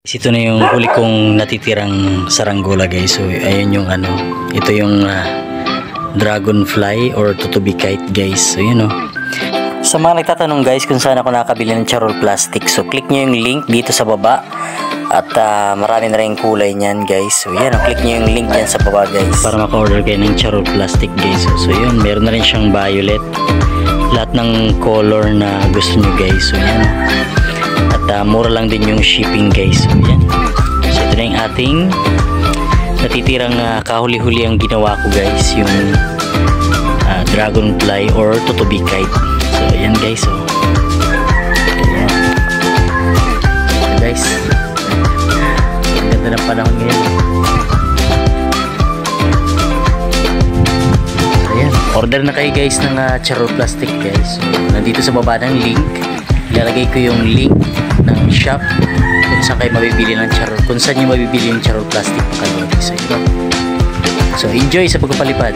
Ito na yung huli kong natitirang saranggola guys. So ayun yung ano, ito yung dragonfly or tutubi kite guys. So yun Sa mga nagtatanong guys kung saan ako nakabili ng charol plastic, so click nyo yung link dito sa baba. At marami na rin kulay niyan guys. So yan, click nyo yung link dyan sa baba guys para maka-order kayo ng charol plastic guys. So yun, meron na rin siyang violet, lahat ng color na gusto nyo guys. So yan, at mura lang din yung shipping guys. So yan, so ito na yung ating natitirang kahuli-huli ang ginawa ko guys, yung dragonfly or tutubi kite. So yan guys. So ayan. So, guys, ang ganda ng panahon ngayon. So ayan, order na kayo guys ng charol plastic guys. So nandito sa baba ng link, ilalagay ko yung link ng shop kung saan kayo mabibili ng charol, kung saan nyo mabibili ng charol plastic na kalori. So enjoy sa pagpapalipad.